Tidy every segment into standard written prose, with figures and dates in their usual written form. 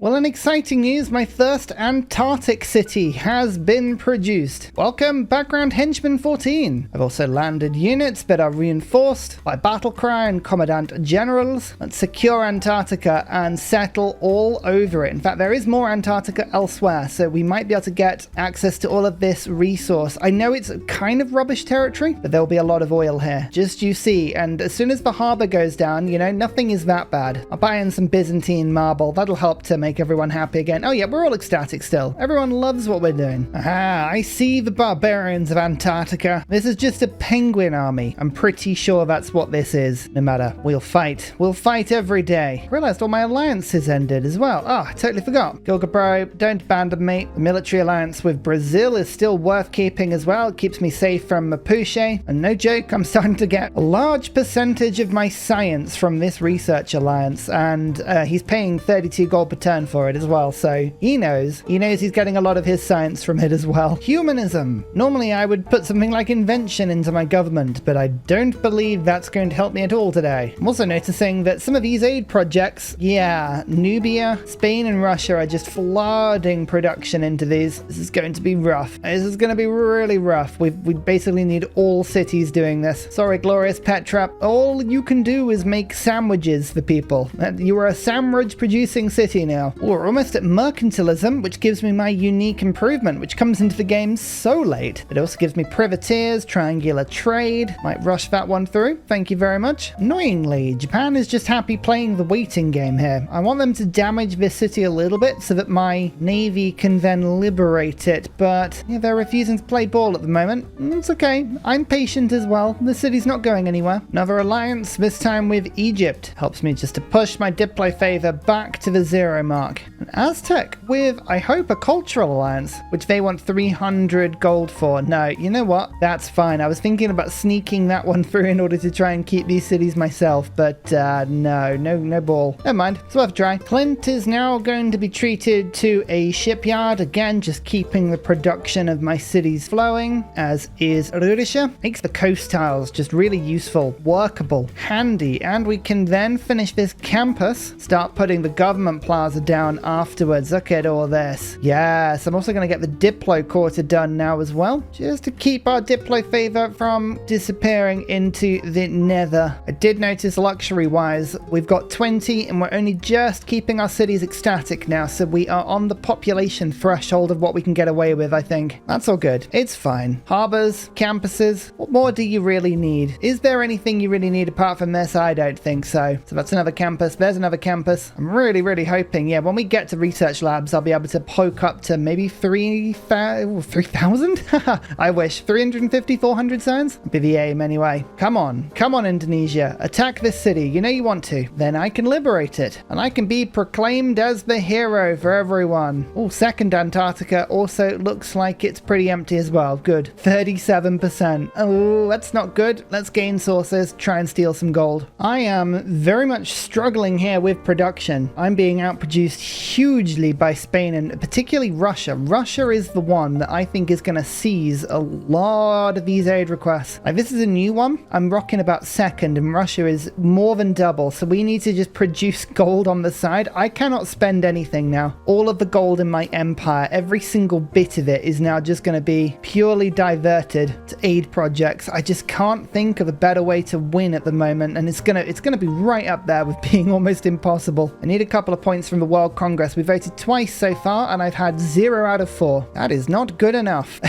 Well, in exciting news, my first Antarctic city has been produced. Welcome, Background Henchman 14. I've also landed units that are reinforced by Battlecry and Commandant Generals. Let's secure Antarctica and settle all over it. In fact, there is more Antarctica elsewhere, so we might be able to get access to all of this resource. I know it's kind of rubbish territory, but there'll be a lot of oil here. Just you see, and as soon as the harbor goes down, you know, nothing is that bad. I'll buy in some Byzantine marble. That'll help to make everyone happy again. Oh yeah, we're all ecstatic still. Everyone loves what we're doing. Aha, I see the barbarians of Antarctica. This is just a penguin army. I'm pretty sure that's what this is. No matter, we'll fight. We'll fight every day. Realized all my alliances ended as well. Oh, I totally forgot. Gilgabro, don't abandon me. The military alliance with Brazil is still worth keeping as well. It keeps me safe from Mapuche. And no joke, I'm starting to get a large percentage of my science from this research alliance. And he's paying 32 gold per turn for it as well, so he knows he's getting a lot of his science from it as well. Humanism. Normally I would put something like invention into my government, but I don't believe that's going to help me at all today. I'm also noticing that some of these aid projects, yeah, Nubia, Spain and Russia are just flooding production into these. This is going to be rough. This is going to be really rough. We basically need all cities doing this. Sorry, Glorious Petra. All you can do is make sandwiches for people. You are a sandwich producing city now. We're almost at mercantilism, which gives me my unique improvement, which comes into the game so late. It also gives me privateers, triangular trade. Might rush that one through. Thank you very much. Annoyingly, Japan is just happy playing the waiting game here. I want them to damage this city a little bit so that my navy can then liberate it, but yeah, they're refusing to play ball at the moment. It's okay. I'm patient as well. The city's not going anywhere. Another alliance, this time with Egypt. Helps me just to push my diplo favor back to the 0 mark. An Aztec with, I hope, a cultural alliance, which they want 300 gold for. No, you know what? That's fine. I was thinking about sneaking that one through in order to try and keep these cities myself, but no ball. Never mind. It's worth a try. Clint is now going to be treated to a shipyard. Again, just keeping the production of my cities flowing, as is Ursa. Makes the coast tiles just really useful, workable, handy, and we can then finish this campus, start putting the government plaza down afterwards. Look at all this. Yes, I'm also going to get the Diplo quarter done now as well, just to keep our Diplo favor from disappearing into the nether. I did notice luxury-wise, we've got 20 and we're only just keeping our cities ecstatic now, so we are on the population threshold of what we can get away with, I think. That's all good. It's fine. Harbors, campuses, what more do you really need? Is there anything you really need apart from this? I don't think so. So that's another campus. There's another campus. I'm really hoping, yeah, when we get to research labs, I'll be able to poke up to maybe 3,000? I wish. 350, 400 zones? That'd be the aim anyway. Come on, Indonesia. Attack this city. You know you want to. Then I can liberate it. And I can be proclaimed as the hero for everyone. Oh, second Antarctica also looks like it's pretty empty as well. Good. 37%. Oh, that's not good. Let's gain sources. Try and steal some gold. I am very much struggling here with production. I'm being outproduced hugely by Spain and particularly Russia. Russia is the one that I think is going to seize a lot of these aid requests. Like, this is a new one. I'm rocking about second and Russia is more than double. So we need to just produce gold on the side. I cannot spend anything now. All of the gold in my empire, every single bit of it is now just going to be purely diverted to aid projects. I just can't think of a better way to win at the moment. And it's gonna be right up there with being almost impossible. I need a couple of points from the World Congress. We voted twice so far and I've had 0 out of 4. That is not good enough.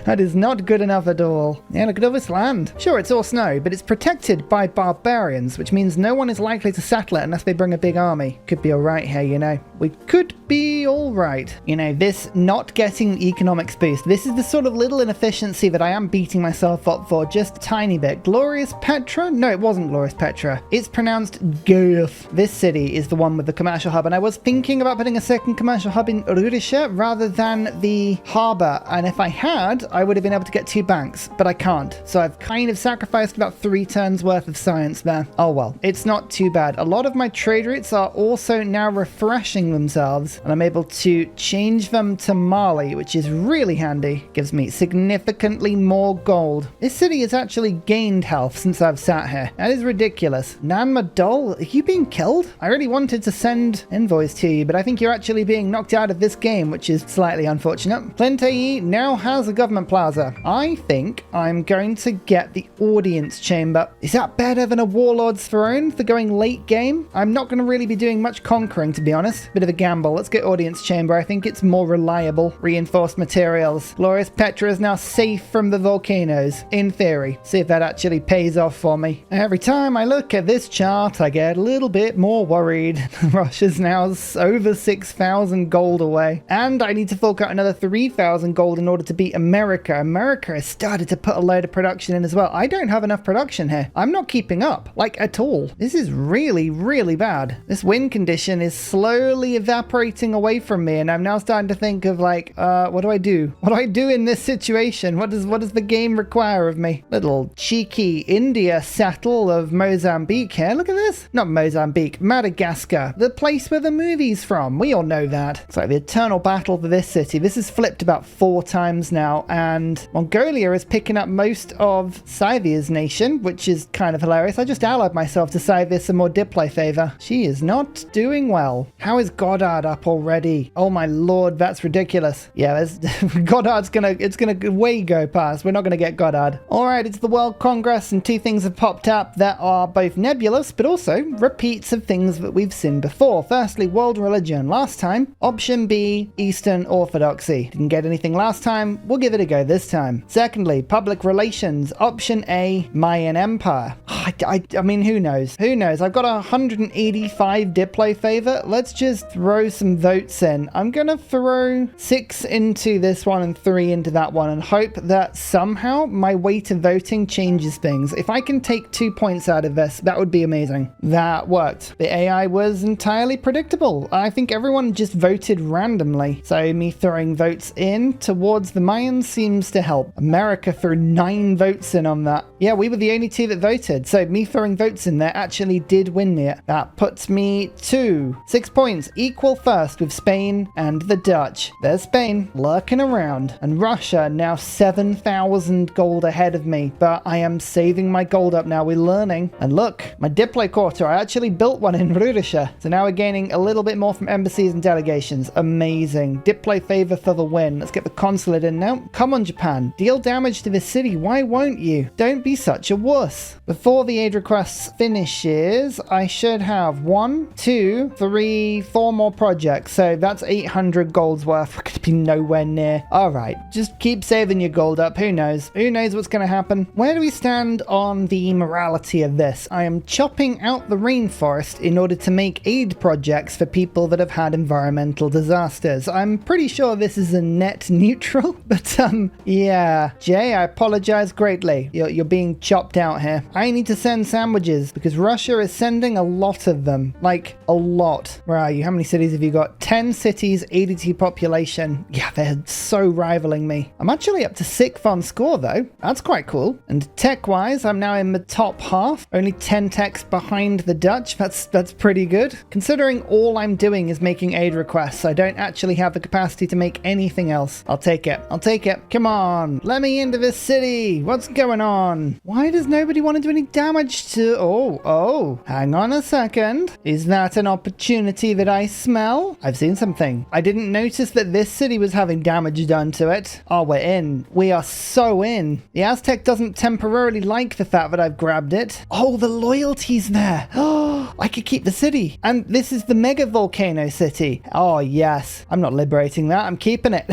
That is not good enough at all. Yeah, look at all this land. Sure, it's all snow, but it's protected by barbarians, which means no one is likely to settle it unless they bring a big army. Could be all right here, you know. We could be all right. You know, this not getting economics boost, this is the sort of little inefficiency that I am beating myself up for just a tiny bit. Glorious Petra? No, it wasn't Glorious Petra. It's pronounced Goth. This city is the one with the commercial hub, and I was thinking about putting a second commercial hub in Ursa rather than the harbor, and if I had, I would have been able to get 2 banks, but I can't. So I've kind of sacrificed about 3 turns worth of science there. Oh well, it's not too bad. A lot of my trade routes are also now refreshing themselves and I'm able to change them to Mali, which is really handy. Gives me significantly more gold. This city has actually gained health since I've sat here. That is ridiculous. Nanmadol, are you being killed? I really wanted to send envoys to you, but I think you're actually being knocked out of this game, which is slightly unfortunate. Plentei now has a government plaza. I think I'm going to get the audience chamber. Is that better than a warlord's throne for going late game? I'm not going to really be doing much conquering, to be honest. Bit of a gamble. Let's get audience chamber. I think it's more reliable. Reinforced materials. Glorious Petra is now safe from the volcanoes, in theory. See if that actually pays off for me. Every time I look at this chart, I get a little bit more worried. Russia's now over 6,000 gold away. And I need to fork out another 3,000 gold in order to beat America. America has started to put a load of production in as well. I don't have enough production here. I'm not keeping up, like at all. This is really, really bad. This wind condition is slowly evaporating away from me, and I'm now starting to think of like, what do I do? What do I do in this situation? What does the game require of me? Little cheeky India settle of Mozambique here. Look at this. Not Mozambique, Madagascar. The place where the movie's from. We all know that. It's like the eternal battle for this city. This has flipped about 4 times now, and Mongolia is picking up most of Scythia's nation, which is kind of hilarious. I just allied myself to Scythia some more diplo favor. She is not doing well. How is Goddard up already? Oh my lord, that's ridiculous. Yeah, Goddard's gonna way go past. We're not gonna get Goddard. Alright, it's the World Congress, and 2 things have popped up that are both nebulous, but also repeats of things that we've seen before. Firstly, world religion. Last time, option B, Eastern Orthodoxy. Didn't get anything last time, we'll give it a go this time. Secondly, public relations. Option A, Mayan Empire. I mean, who knows? Who knows? I've got 185 diplo favor. Let's just throw some votes in. I'm gonna throw 6 into this one and 3 into that one and hope that somehow my weight of voting changes things. If I can take 2 points out of this, that would be amazing. That worked. The AI was entirely predictable. I think everyone just voted randomly. So me throwing votes in towards the Mayans seems to help. America threw 9 votes in on that. Yeah, we were the only 2 that voted. So me throwing votes in there actually did win me it. That puts me to 6 points, equal first with Spain and the Dutch. There's Spain lurking around, and Russia now 7,000 gold ahead of me, but I am saving my gold up now. We're learning. And look, my diplo quarter, I actually built one in Ursa. So now we're gaining a little bit more from embassies and delegations. Amazing. Diplo favor for the win. Let's get the consulate in now. Come on, Japan. Deal damage to this city. Why won't you? Don't be such a wuss. Before the aid requests finishes, I should have 1, 2, 3, 4 more projects. So that's 800 gold's worth. We're going to be nowhere near. All right, just keep saving your gold up. Who knows? Who knows what's going to happen? Where do we stand on the morality of this? I am chopping out the rainforest in order to make aid projects for people that have had environmental disasters. I'm pretty sure this is a net neutral, but yeah. Jay, I apologize greatly. You're being chopped out here. I need to send sandwiches because Russia is sending a lot of them. Like, a lot. Where are you? How many cities have you got? 10 cities, 82 population. Yeah, they're so rivaling me. I'm actually up to 6th on score though. That's quite cool. And tech-wise, I'm now in the top half. Only 10 techs behind the Dutch. That's pretty good. Considering all I'm doing is making aid requests, I don't actually have the capacity to make anything else. I'll take it. I'll take it. Come on. Let me into this city. What's going on? Why does nobody want to do any damage to... Oh, hang on a second. Is that an opportunity that I smell? I've seen something. I didn't notice that this city was having damage done to it. Oh, we're in. We are so in. The Aztec doesn't temporarily like the fact that I've grabbed it. Oh, the loyalty's there. Oh, I could keep the city. And this is the mega volcano city. Oh, yes. I'm not liberating that. I'm keeping it.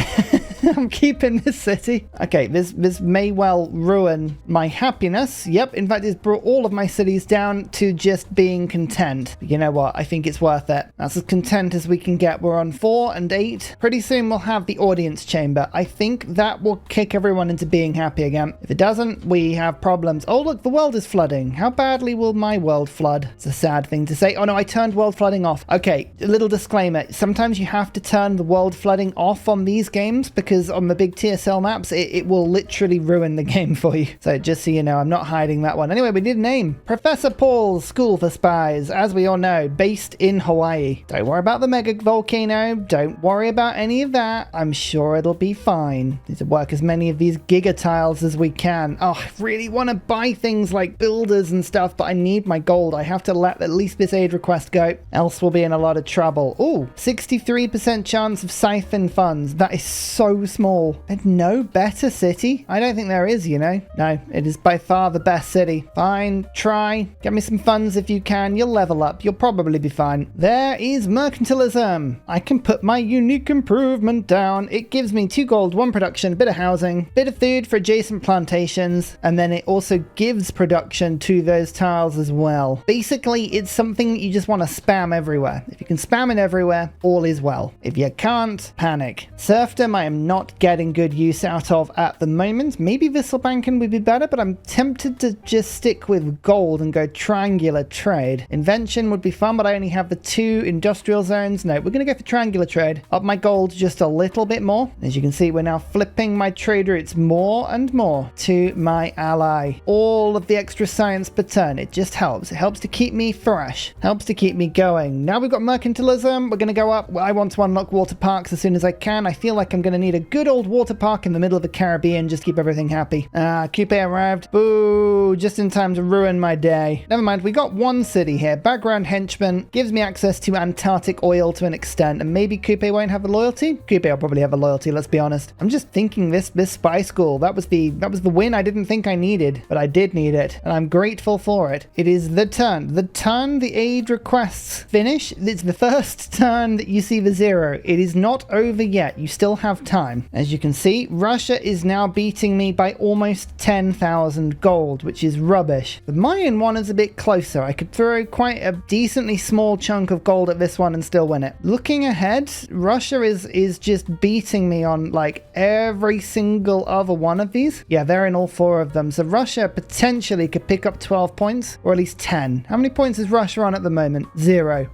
I'm keeping this city. Okay, this may well ruin my happiness. Yep, in fact, it's brought all of my cities down to just being content. But you know what? I think it's worth it. That's as content as we can get. We're on 4 and 8. Pretty soon we'll have the audience chamber. I think that will kick everyone into being happy again. If it doesn't, we have problems. Oh, look, the world is flooding. How badly will my world flood? It's a sad thing to say. Oh no, I turned world flooding off. Okay, a little disclaimer. Sometimes you have to turn the world flooding off on these games because because on the big TSL maps, it will literally ruin the game for you. So just so you know, I'm not hiding that one. Anyway, we did name Professor Paul's School for Spies, as we all know, based in Hawaii. Don't worry about the mega volcano. Don't worry about any of that. I'm sure it'll be fine. Need to work as many of these giga tiles as we can. Oh, I really want to buy things like builders and stuff, but I need my gold. I have to let at least this aid request go, else we'll be in a lot of trouble. Ooh, 63% chance of siphon funds. That is so small. And no better city? I don't think there is, you know. No, it is by far the best city. Fine, try. Get me some funds if you can. You'll level up. You'll probably be fine. There is mercantilism. I can put my unique improvement down. It gives me 2 gold, 1 production, bit of housing, bit of food for adjacent plantations, and then it also gives production to those tiles as well. Basically, it's something that you just want to spam everywhere. If you can spam it everywhere, all is well. If you can't, panic. Serfdom, I am not getting good use out of at the moment. Maybe Visselbanken would be better, but I'm tempted to just stick with gold and go triangular trade. Invention would be fun, but I only have the 2 industrial zones. No, we're going to go for triangular trade. Up my gold just a little bit more. As you can see, we're now flipping my trade routes more and more to my ally. All of the extra science per turn. It just helps. It helps to keep me fresh. Helps to keep me going. Now we've got mercantilism. We're going to go up. I want to unlock water parks as soon as I can. I feel like I'm going to need a good old water park in the middle of the Caribbean. Just keep everything happy. Coupe arrived. Boo. Just in time to ruin my day. Never mind. We got one city here. Background henchman gives me access to Antarctic oil to an extent. And maybe Coupe won't have a loyalty? Coupe will probably have a loyalty, let's be honest. I'm just thinking this spy school. That was the win I didn't think I needed, but I did need it. And I'm grateful for it. It is the turn. The turn the aid requests finish. It's the first turn that you see the 0. It is not over yet. You still have time. As you can see, Russia is now beating me by almost 10,000 gold, which is rubbish. The Mayan one is a bit closer. I could throw quite a decently small chunk of gold at this one and still win it. Looking ahead, Russia is just beating me on like every single other one of these. Yeah, they're in all 4 of them. So Russia potentially could pick up 12 points or at least 10. How many points is Russia on at the moment? 0.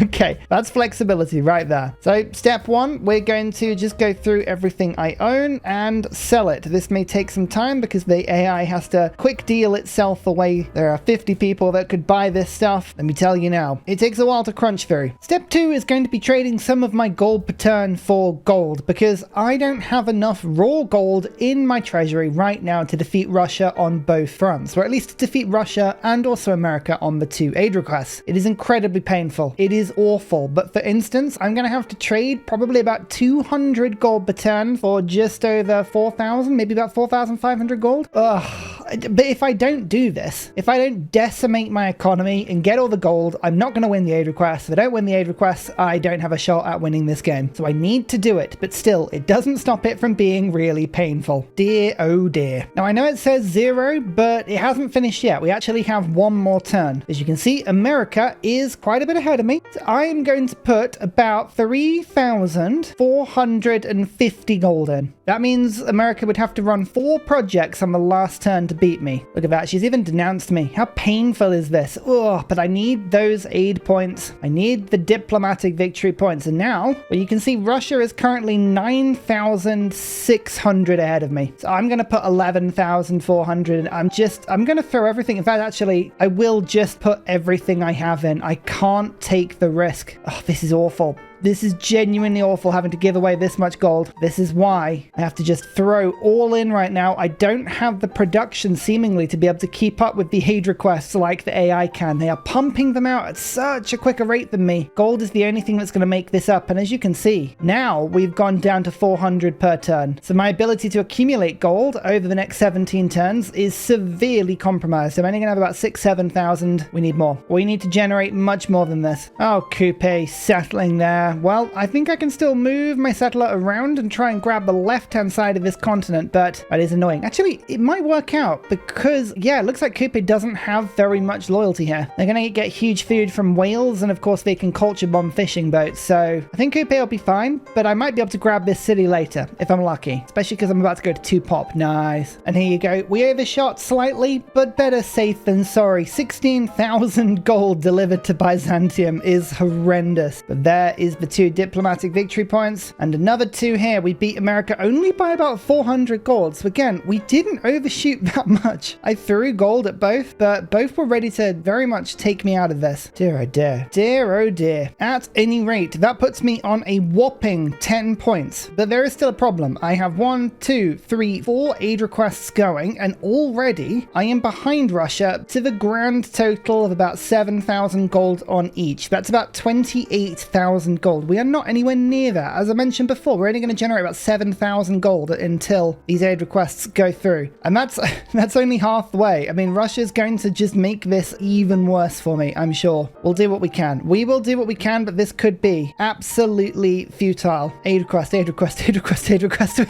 Okay, that's flexibility right there. So step 1, we're going to just go through everything I own and sell it. This may take some time because the AI has to quick deal itself away. There are 50 people that could buy this stuff. Let me tell you now, it takes a while to crunch through. Step 2 is going to be trading some of my gold per turn for gold because I don't have enough raw gold in my treasury right now to defeat Russia on both fronts, or at least to defeat Russia and also America on the 2 aid requests. It is incredibly painful. It is awful. But for instance, I'm going to have to trade probably about 200 gold per turn for just over 4,000, maybe about 4,500 gold. Ugh. But if I don't do this, if I don't decimate my economy and get all the gold, I'm not going to win the aid request. If I don't win the aid request, I don't have a shot at winning this game. So I need to do it, but still, it doesn't stop it from being really painful. Dear, oh dear. Now I know it says 0, but it hasn't finished yet. We actually have one more turn. As you can see, America is quite a bit ahead of me. So I am going to put about 3,450 gold in. That means America would have to run 4 projects on the last turn to beat me. Look at that. She's even denounced me. How painful is this? Ugh, but I need those aid points. I need the diplomatic victory points. And now, well, you can see Russia is currently 9,600 ahead of me. So I'm going to put 11,400. I'm going to throw everything. In fact, actually, I will just put everything I have in. I can't take the risk. Oh, this is awful. This is genuinely awful having to give away this much gold. This is why I have to just throw all in right now. I don't have the production seemingly to be able to keep up with the aid requests like the AI can. They are pumping them out at such a quicker rate than me. Gold is the only thing that's going to make this up. And as you can see, now we've gone down to 400 per turn. So my ability to accumulate gold over the next 17 turns is severely compromised. I'm only going to have about 7,000. We need more. We need to generate much more than this. Oh, Coupe settling there. Well, I think I can still move my settler around and try and grab the left-hand side of this continent, but that is annoying. Actually, it might work out because, yeah, it looks like Coupe doesn't have very much loyalty here. They're going to get huge food from whales, and of course they can culture bomb fishing boats, so I think Coupe will be fine, but I might be able to grab this city later, if I'm lucky, especially because I'm about to go to 2 pop. Nice. And here you go. We overshot slightly, but better safe than sorry. 16,000 gold delivered to Byzantium is horrendous, but there is is the 2 diplomatic victory points, and another 2 here. We beat America only by about 400 gold. So again, we didn't overshoot that much. I threw gold at both, but both were ready to very much take me out of this. Dear oh dear. Dear oh dear. At any rate, that puts me on a whopping 10 points. But there is still a problem. I have 1, 2, 3, 4 aid requests going, and already I am behind Russia to the grand total of about 7,000 gold on each. That's about 28,000 gold. We are not anywhere near that. As I mentioned before, we're only going to generate about 7,000 gold until these aid requests go through. And that's only half the way. I mean, Russia's going to just make this even worse for me, I'm sure. We'll do what we can. We will do what we can, but this could be absolutely futile. Aid request, aid request, aid request, aid request.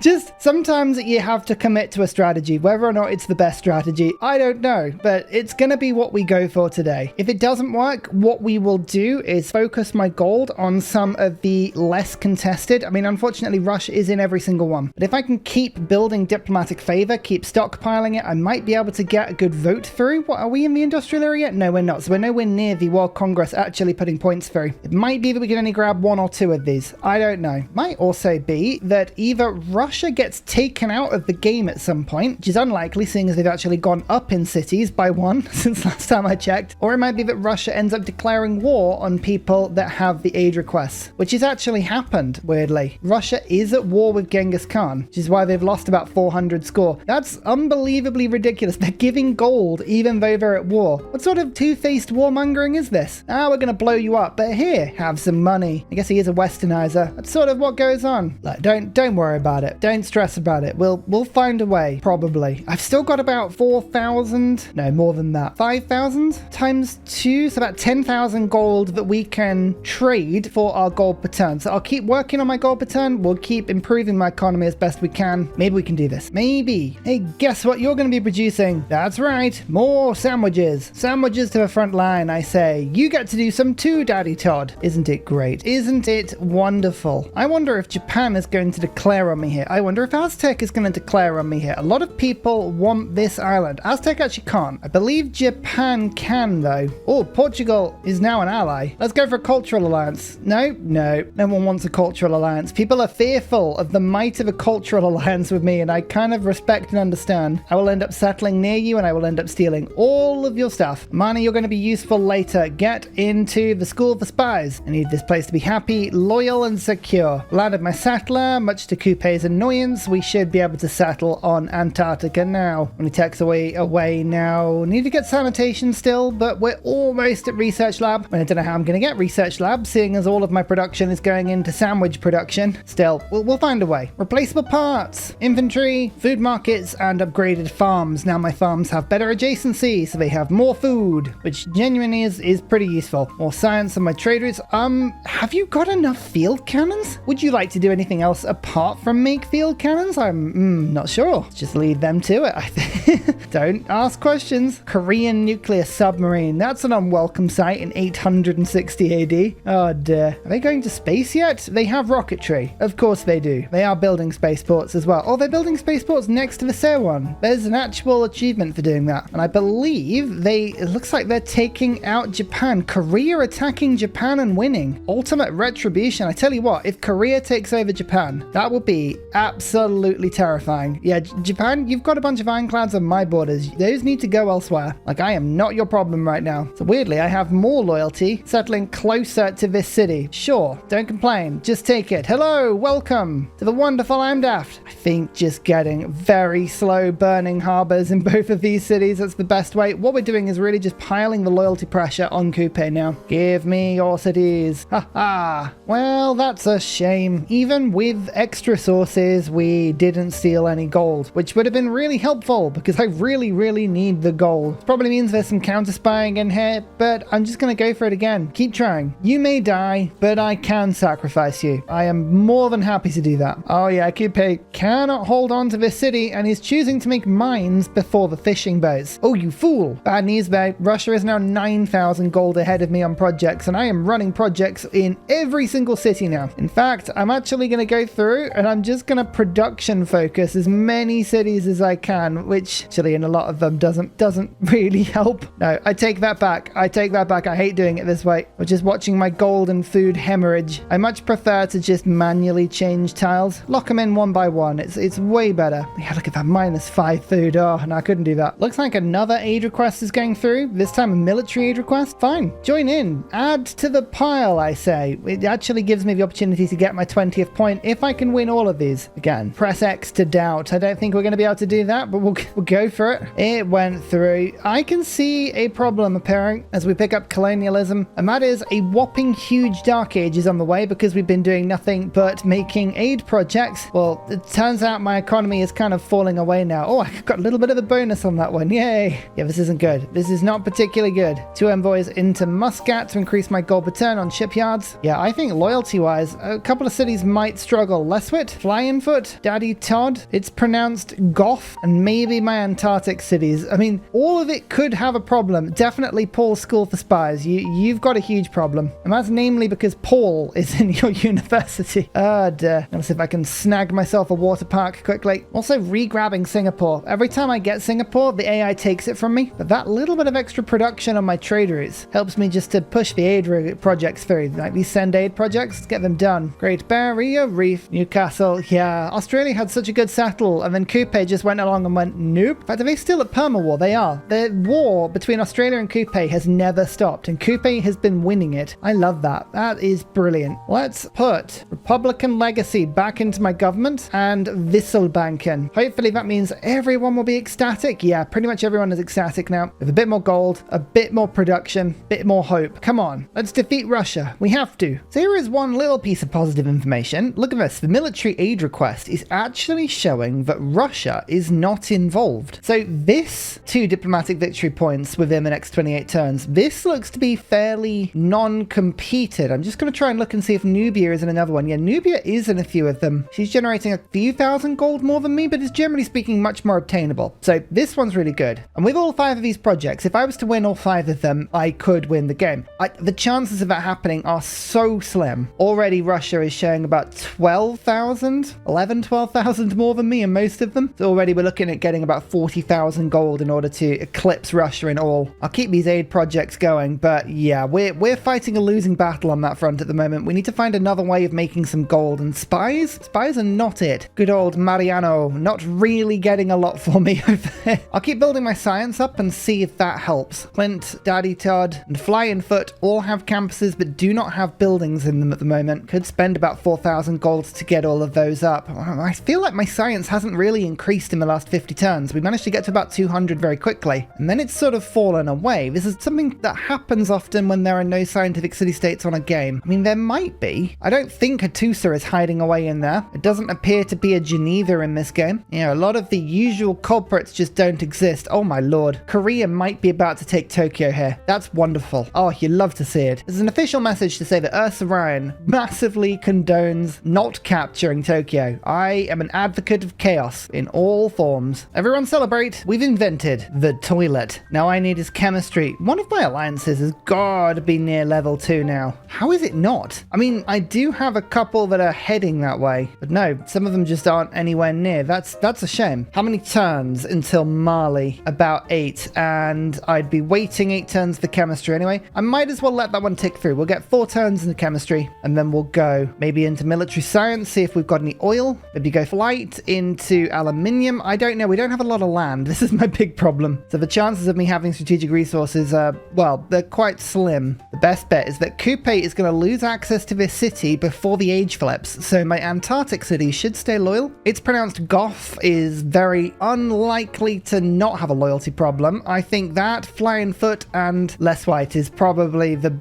Just sometimes you have to commit to a strategy. Whether or not it's the best strategy, I don't know, but it's going to be what we go for today. If it doesn't work, what we will do is focus my gold on some of the less contested. I mean, unfortunately, Russia is in every single one. But if I can keep building diplomatic favor, keep stockpiling it, I might be able to get a good vote through. What, are we in the industrial area? No, we're not. So we're nowhere near the World Congress actually putting points through. It might be that we can only grab 1 or 2 of these. I don't know. Might also be that either Russia gets taken out of the game at some point, which is unlikely seeing as they've actually gone up in cities by 1 since last time I checked, or it might be that Russia ends up declaring war on people that have the aid requests, which has actually happened, weirdly. Russia is at war with Genghis Khan, which is why they've lost about 400 score. That's unbelievably ridiculous. They're giving gold even though they're at war. What sort of two-faced warmongering is this? Ah, we're gonna blow you up, but here, have some money. I guess he is a westernizer. That's sort of what goes on. Like, don't worry about it. Don't stress about it. We'll find a way, probably. I've still got about 4,000, no, more than that. 5,000 times 2, so about 10,000 gold that we can trade for our gold per turn. So I'll keep working on my gold per turn. We'll keep improving my economy as best we can. Maybe we can do this. Maybe. Hey, guess what you're going to be producing? That's right. More sandwiches. Sandwiches to the front line, I say. You get to do some too, Daddy Todd. Isn't it great? Isn't it wonderful? I wonder if Japan is going to declare on me here. I wonder if Aztec is going to declare on me here. A lot of people want this island. Aztec actually can't. I believe Japan can, though. Oh, Portugal is now an ally. Let's go for a cultural alliance. No one wants a cultural alliance. People are fearful of the might of a cultural alliance with me, and I kind of respect and understand. I will end up settling near you, and I will end up stealing all of your stuff. Money, you're going to be useful later. Get into the school for spies. I need this place to be happy, loyal, and secure. Landed my settler, much to Coupe's annoyance. We should be able to settle on Antarctica now. Only takes away now. Need to get sanitation still, but we're almost at research lab. I don't know how I'm going to get research lab, seeing as all of my production is going into sandwich production. Still, we'll find a way. Replaceable parts, inventory, food markets, and upgraded farms. Now my farms have better adjacency, so they have more food, which genuinely is pretty useful. More science on my traders. Have you got enough field cannons? Would you like to do anything else apart from make field cannons? I'm not sure. Just lead them to it, I think. Don't ask questions. Korean nuclear submarine. That's an unwelcome sight in 860 AD. Oh dear. Are they going to space yet? They have rocketry. Of course they do. They are building spaceports as well. Oh, they're building spaceports next to the Seo one. There's an actual achievement for doing that. And I believe it looks like they're taking out Japan. Korea attacking Japan and winning. Ultimate retribution. I tell you what, if Korea takes over Japan, that would be absolutely terrifying. Yeah, Japan, you've got a bunch of ironclads on my borders. Those need to go elsewhere. Like, I am not your problem right now. So weirdly, I have more loyalty settling closer to this city. Sure, don't complain. Just take it. Hello, welcome to the wonderful I'm Daft. I think just getting very slow burning harbors in both of these cities. That's the best way. What we're doing is really just piling the loyalty pressure on Coupe now. Give me your cities. Ha ha. Well, that's a shame. Even with extra sources, we didn't steal any gold, which would have been really helpful because I really need the gold. Probably means there's some counter spying in here, but I'm just going to go for it again. Keep trying. You may die, but I can sacrifice you. I am more than happy to do that. Oh yeah, Coupe cannot hold on to this city and is choosing to make mines before the fishing boats. Oh, you fool. Bad news though. Russia is now 9,000 gold ahead of me on projects, and I am running projects in every single city now. In fact, I'm actually going to go through and I'm just going to production focus as many cities as I can, which actually in a lot of them doesn't really help. No, I take that back. I hate doing it this way. I'm just watching my gold gold and food hemorrhage. I much prefer to just manually change tiles. Lock them in one by one. It's way better. Yeah, look at that, -5 food. Oh, no, I couldn't do that. Looks like another aid request is going through. This time a military aid request. Fine. Join in. Add to the pile, I say. It actually gives me the opportunity to get my 20th point if I can win all of these. Again, press X to doubt. I don't think we're going to be able to do that, but we'll go for it. It went through. I can see a problem appearing as we pick up colonialism, and that is a whopping huge dark age is on the way because we've been doing nothing but making aid projects. Well, it turns out my economy is kind of falling away now. Oh, I got a little bit of a bonus on that one. Yay. Yeah, this isn't good. This is not particularly good. 2 envoys into Muscat to increase my gold per turn on shipyards. Yeah, I think loyalty-wise, a couple of cities might struggle. Leswit, Flying Foot, Daddy Todd. It's pronounced Goff, and maybe my Antarctic cities. I mean, all of it could have a problem. Definitely Paul's School for Spies. You've got a huge problem. And that's namely because Paul is in your university. Oh dear. Let's see if I can snag myself a water park quickly. Also re-grabbing Singapore. Every time I get Singapore, the AI takes it from me. But that little bit of extra production on my trade routes helps me just to push the aid projects through. Like these send aid projects, get them done. Great Barrier Reef, Newcastle. Yeah, Australia had such a good settle, and then Coupe just went along and went, nope. In fact, are they still at perma-war? They are. The war between Australia and Coupe has never stopped, and Coupe has been winning it. I love that. That is brilliant. Let's put Republican legacy back into my government and Wisselbanken. Hopefully that means everyone will be ecstatic. Yeah, pretty much everyone is ecstatic now. With a bit more gold, a bit more production, bit more hope. Come on, let's defeat Russia. We have to. So here is one little piece of positive information. Look at this. The military aid request is actually showing that Russia is not involved. So this 2 diplomatic victory points within the next 28 turns. This looks to be fairly non-competed. I'm just going to try and look and see if Nubia is in another one. Yeah, Nubia is in a few of them. She's generating a few thousand gold more than me, but is generally speaking much more obtainable. So this one's really good. And with all 5 of these projects, if I was to win all 5 of them, I could win the game. The chances of that happening are so slim. Already Russia is showing about 12,000 more than me in most of them. So already we're looking at getting about 40,000 gold in order to eclipse Russia in all. I'll keep these aid projects going, but yeah, we're fighting a losing battle on that front at the moment. We need to find another way of making some gold, and spies are not it. Good old Mariano, not really getting a lot for me over there. I'll keep building my science up and see if that helps. Clint, Daddy Todd, and Flying Foot all have campuses but do not have buildings in them at the moment. Could spend about 4,000 gold to get all of those up. I feel like my science hasn't really increased in the last 50 turns. We managed to get to about 200 very quickly, and then it's sort of fallen away. This is something that happens often when there are no scientific city-states on a game. I mean, there might be. I don't think Hattusa is hiding away in there. It doesn't appear to be a Geneva in this game. Yeah, a lot of the usual culprits just don't exist. Oh my lord. Korea might be about to take Tokyo here. That's wonderful. Oh, you love to see it. There's an official message to say that Ursa Ryan massively condones not capturing Tokyo. I am an advocate of chaos in all forms. Everyone celebrate. We've invented the toilet. Now I need is chemistry. One of my alliances has got to be near level 2 now. How is it not? I mean, I do have a couple that are heading that way, but no, some of them just aren't anywhere near. That's a shame. How many turns until Mali? About 8, and I'd be waiting 8 turns for chemistry anyway. I might as well let that one tick through. We'll get 4 turns into chemistry, and then we'll go maybe into military science, see if we've got any oil. Maybe go flight into aluminium. I don't know. We don't have a lot of land. This is my big problem. So the chances of me having strategic resources are, well, they're quite slim. The best bet is that Coupe is going to lose access to this city before the age flips, so my Antarctic city should stay loyal. It's pronounced Goff is very unlikely to not have a loyalty problem. I think that Flying Foot and Less White is probably the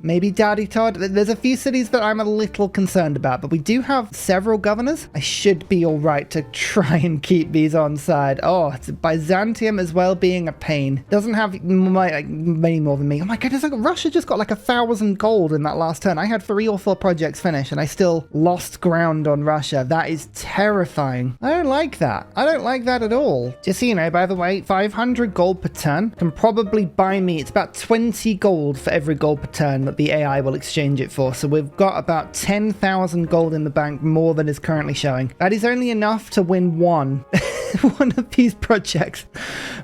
maybe Daddy Todd. There's a few cities that I'm a little concerned about, but we do have several governors. I should be all right to try and keep these on side. Oh, it's Byzantium as well being a pain. Doesn't have many more than me. Oh my goodness, Russia just got like 1,000 gold in that last turn. I had 3 or 4 projects finished and I still lost ground on Russia. That is terrifying. I don't like that. I don't like that at all. Just so you know, by the way, 500 gold per turn can probably buy me, it's about 20 gold for every gold per turn that the AI will exchange it for. So we've got about 10,000 gold in the bank, more than is currently showing. That is only enough to win 1. one of these projects.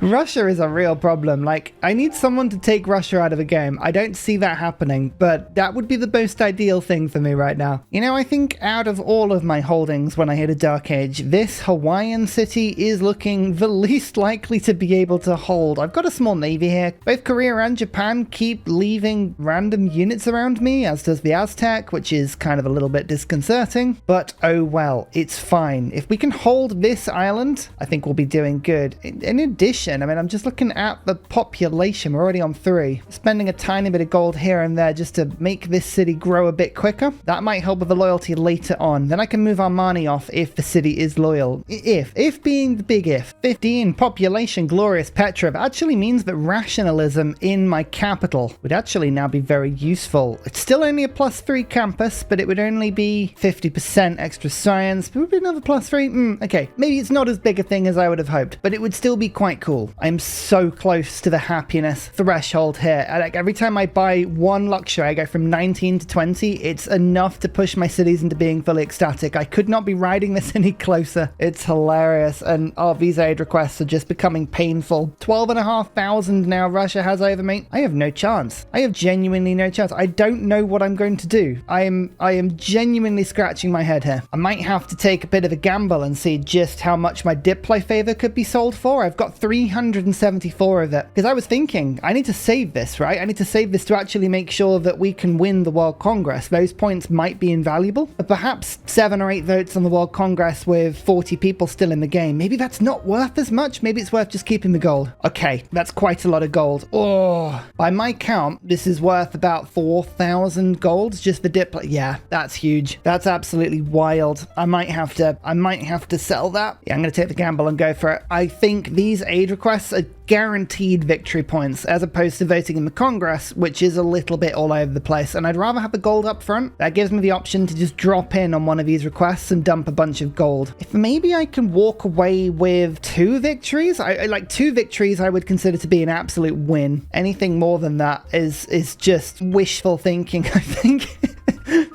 Russia is a real problem. Like, I need someone to take Russia out of the game. I don't see that happening, but that would be the most ideal thing for me right now. You know, I think out of all of my holdings when I hit a dark age, this Hawaiian city is looking the least likely to be able to hold. I've got a small navy here. Both Korea and Japan keep leaving random units around me, as does the Aztec, which is kind of a little bit disconcerting, but oh well, it's fine. If we can hold this island, I think we'll be doing good. In addition, I mean, I'm just looking at the population. We're already on 3. Spending a tiny bit of gold here and there just to make this city grow a bit quicker. That might help with the loyalty later on. Then I can move Armani off if the city is loyal. If being the big if. 15 population, glorious Petrov actually means that rationalism in my capital would actually now be very useful. It's still only a +3 campus, but it would only be 50% extra science. But would be another +3. Okay, maybe it's not as big a thing as I would have hoped, but it would still be quite cool. I'm so close to the happiness threshold here. Like, every time I buy one luxury, I go from 19 to 20. It's enough to push my cities into being fully ecstatic. I could not be riding this any closer. It's hilarious. And our visa aid requests are just becoming painful. 12,500 now Russia has over me. I have no chance. I have genuinely no chance. I don't know what I'm going to do. I am genuinely scratching my head here. I might have to take a bit of a gamble and see just how much my diplo favor could be sold for. I've got 374 of it. Because I was thinking, I need to save this, right? I need to save this to actually make sure that we can win the World Congress. Those points might be invaluable. But perhaps 7 or 8 votes on the World Congress with 40 people still in the game. Maybe that's not worth as much. Maybe it's worth just keeping the gold. Okay, that's quite a lot of gold. Oh, by my count, this is worth about 4,000 golds just for diplo. Yeah, that's huge. That's absolutely wild. I might have to sell that. Yeah, I'm going to take the gamble and go for it. I think these aid requests are guaranteed victory points as opposed to voting in the Congress, which is a little bit all over the place, and I'd rather have the gold up front. That gives me the option to just drop in on one of these requests and dump a bunch of gold. If maybe I can walk away with 2 victories, I like 2 victories I would consider to be an absolute win. Anything more than that is just wishful thinking, I think.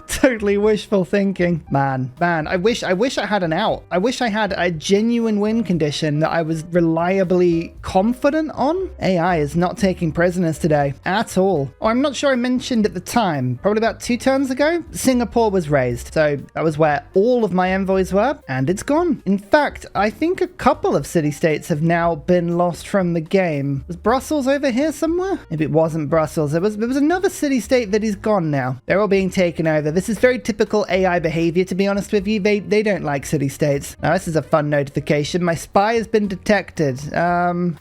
Totally wishful thinking. Man, I wish I had an out. I wish I had a genuine win condition that I was reliably confident on. AI is not taking prisoners today at all. Oh, I'm not sure I mentioned at the time, probably about 2 turns ago, Singapore was raised. So that was where all of my envoys were, and it's gone. In fact, I think a couple of city-states have now been lost from the game. Was Brussels over here somewhere? Maybe it wasn't Brussels. There was another city-state that is gone now. They're all being taken over. This is very typical AI behavior, to be honest with you. They don't like city-states. Now, this is a fun notification. My spy has been detected.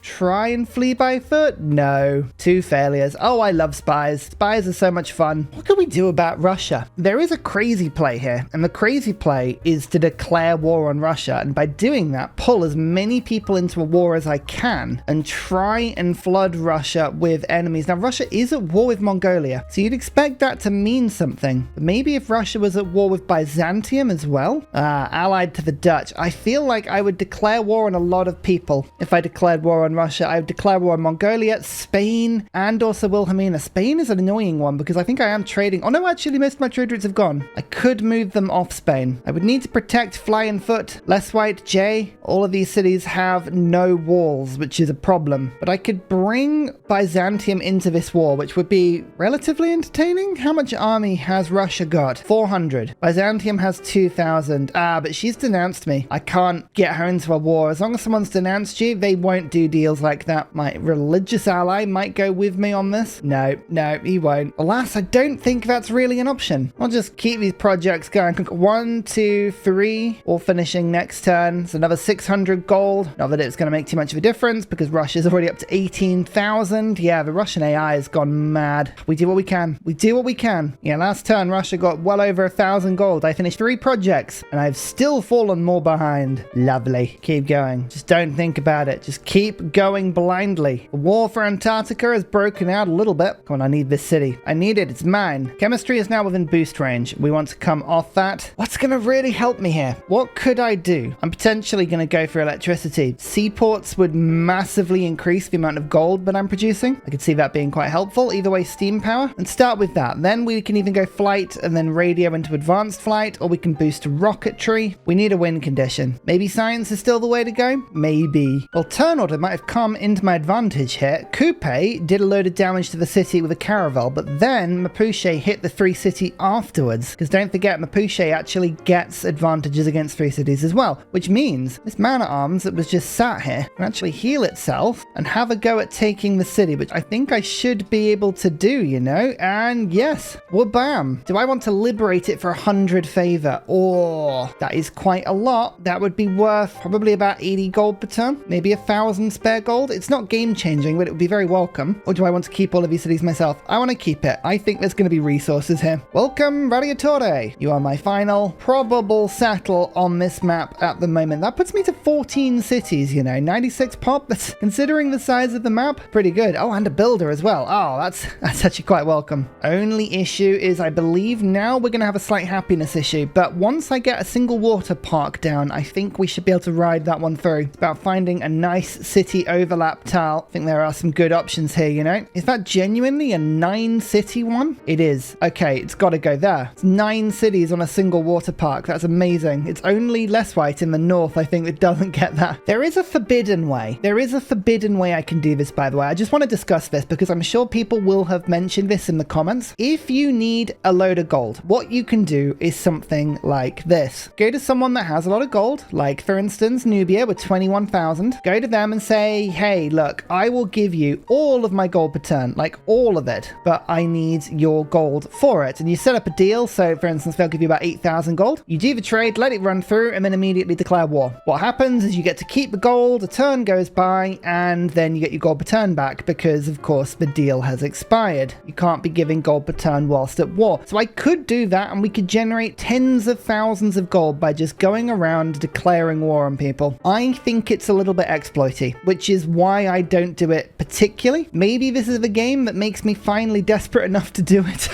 Try and flee by foot? No. 2 failures. Oh, I love spies. Spies are so much fun. What can we do about Russia? There is a crazy play here, and the crazy play is to declare war on Russia, and by doing that, pull as many people into a war as I can, and try and flood Russia with enemies. Now, Russia is at war with Mongolia, so you'd expect that to mean something. But maybe if Russia was at war with Byzantium as well, allied to the Dutch, I feel like I would declare war on a lot of people. If I declared war on Russia, I would declare war on Mongolia, Spain, and also Wilhelmina. Spain is an annoying one because I think I am trading. Oh no, actually most of my trade routes have gone. I could move them off Spain. I would need to protect Fly and Foot, Less White, J. All of these cities have no walls, which is a problem. But I could bring Byzantium into this war, which would be relatively entertaining. How much army has Russia got? 400. Byzantium has 2,000. But she's denounced me. I can't get her into a war. As long as someone's denounced you, they won't do deals like that. My religious ally might go with me on this. No, he won't. Alas, I don't think that's really an option. I'll just keep these projects going. 1, 2, 3, all finishing next turn. It's another 600 gold. Not that it's going to make too much of a difference because Russia's already up to 18,000. Yeah, the Russian AI has gone mad. We do what we can. Yeah, last turn, Russia got well over 1,000 gold. I finished 3 projects and I've still fallen more behind. Lovely. Keep going. Just don't think about it. Just keep going blindly. The war for Antarctica has broken out a little bit. Come on, I need this city. I need it. It's mine. Chemistry is now within boost range. We want to come off that. What's going to really help me here? What could I do? I'm potentially going to go for electricity. Seaports would massively increase the amount of gold that I'm producing. I could see that being quite helpful. Either way, steam power. And start with that. Then we can even go flight and then turn radio into advanced flight, or we can boost rocketry. We need a win condition. Maybe science is still the way to go? Maybe. Well, turn order might have come into my advantage here. Coupe did a load of damage to the city with a caravel, but then Mapuche hit the 3 city afterwards. Because don't forget, Mapuche actually gets advantages against 3 cities as well, which means this man-at-arms that was just sat here can actually heal itself and have a go at taking the city, which I think I should be able to do, you know? And yes, wabam. Do I want to liberate it for 100 favor? Oh, that is quite a lot. That would be worth probably about 80 gold per turn, maybe 1,000 spare gold. It's not game changing, but it would be very welcome. Or do I want to keep all of these cities myself? I want to keep it. I think there's going to be resources here. Welcome, Radiatore. You are my final probable settle on this map at the moment. That puts me to 14 cities, you know, 96 pop. That's, considering the size of the map, pretty good. Oh, and a builder as well. Oh, that's actually quite welcome. Only issue is I believe now we're going to have a slight happiness issue, but once I get a single water park down, I think we should be able to ride that one through. It's about finding a nice city overlap tile. I think there are some good options here, you know. Is that genuinely a 9 city one? It is. Okay, it's got to go there. It's 9 cities on a single water park. That's amazing. It's only Less White in the north, I think, that doesn't get that. There is a forbidden way. There is a forbidden way I can do this, by the way. I just want to discuss this because I'm sure people will have mentioned this in the comments. If you need a load of gold, what you can do is something like this. Go to someone that has a lot of gold, like for instance, Nubia with 21,000. Go to them and say, hey, look, I will give you all of my gold per turn, like all of it, but I need your gold for it. And you set up a deal. So for instance, they'll give you about 8,000 gold. You do the trade, let it run through, and then immediately declare war. What happens is you get to keep the gold, a turn goes by, and then you get your gold per turn back because, of course, the deal has expired. You can't be giving gold per turn whilst at war. So I could do that, and we could generate tens of thousands of gold by just going around declaring war on people. I think it's a little bit exploity, which is why I don't do it particularly. Maybe this is the game that makes me finally desperate enough to do it.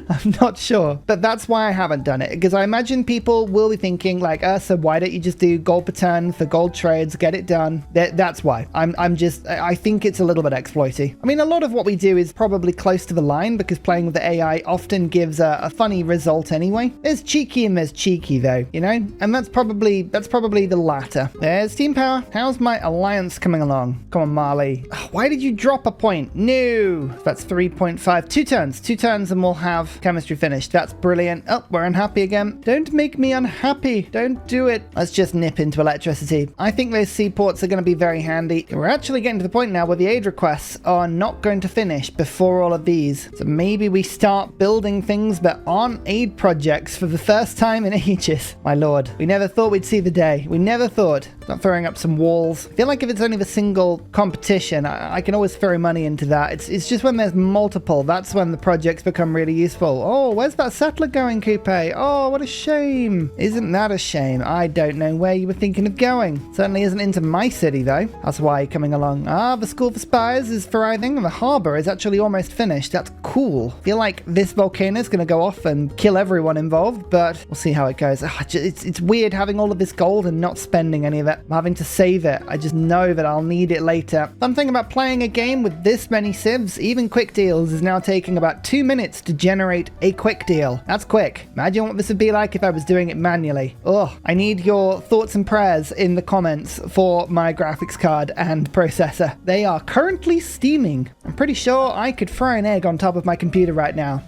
I'm not sure, but that's why I haven't done it, because I imagine people will be thinking like, Ursa, why don't you just do gold per turn for gold trades, get it done? That's why. I think it's a little bit exploity. I mean, a lot of what we do is probably close to the line because playing with the AI often gives a funny result anyway. There's cheeky and there's cheeky though, you know? And that's probably the latter. There's team power. How's my alliance coming along? Come on, Marley. Why did you drop a point? No. That's 3.5. 2 turns and we'll have chemistry finished. That's brilliant. Oh, we're unhappy again. Don't make me unhappy. Don't do it. Let's just nip into electricity. I think those seaports are going to be very handy. We're actually getting to the point now where the aid requests are not going to finish before all of these. So maybe we start building things that aren't aid projects for the first time in ages. My lord, we never thought we'd see the day. We never thought. Not throwing up some walls. I feel like if it's only the single competition, I can always throw money into that. It's just when there's multiple, that's when the projects become really useful. Oh, where's that settler going, Coupe? Oh, what a shame. Isn't that a shame? I don't know where you were thinking of going. Certainly isn't into my city, though. That's why coming along. The School for Spies is thriving, and the harbor is actually almost finished. That's cool. I feel like this volcano is going to go off and kill everyone involved, but we'll see how it goes. It's weird having all of this gold and not spending any of it. I'm having to save it. I just know that I'll need it later. Fun thing about playing a game with this many civs, even quick deals, is now taking about 2 minutes to generate a quick deal. That's quick. Imagine what this would be like if I was doing it manually. Oh, I need your thoughts and prayers in the comments for my graphics card and processor. They are currently steaming. I'm pretty sure I could fry an egg on top of my computer right now.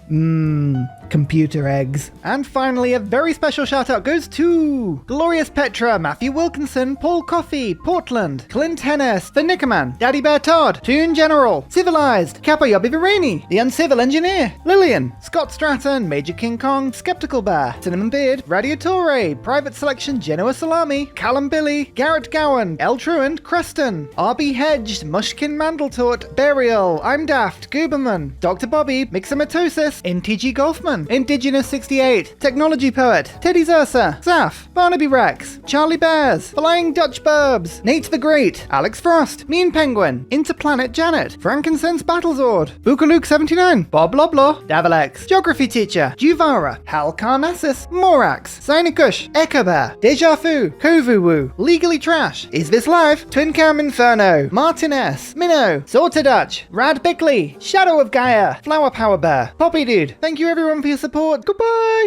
Computer eggs. And finally, a very special shout out goes to Glorious Petra, Matthew Wilkinson, Paul Coffey, Portland, Clint Hennis, The Nickerman, Daddy Bear Todd, Toon General, Civilized, Kappa Yobby Virani, The Uncivil Engineer, Lillian, Scott Stratton, Major King Kong, Skeptical Bear, Cinnamon Beard, Radiatore, Private Selection, Genoa Salami, Callum Billy, Garrett Gowan, El Truant, Creston, RB Hedged, Mushkin Mandletort, Burial, I'm Daft, Gooberman, Dr. Bobby, Mixomatosis, NTG Golfman, Indigenous 68, Technology Poet, Teddy's Ursa, Zaf, Barnaby Rex, Charlie Bears, Flying Dutch Burbs, Nate the Great, Alex Frost, Mean Penguin, Interplanet Janet, Frankincense Battlezord, Bookaluk 79, Bob Loblaw, Davalex, Geography Teacher, Juvara, Hal Carnassus, Morax, Sinikush, Echo Bear, Deja Fu, Kovuwu, Legally Trash, Is This Live, Twin Cam Inferno, Martin S, Minnow, Sorted Dutch, Rad Bickley, Shadow of Gaia, Flower Power Bear, Poppy Dude. Thank you everyone for for your support. Goodbye!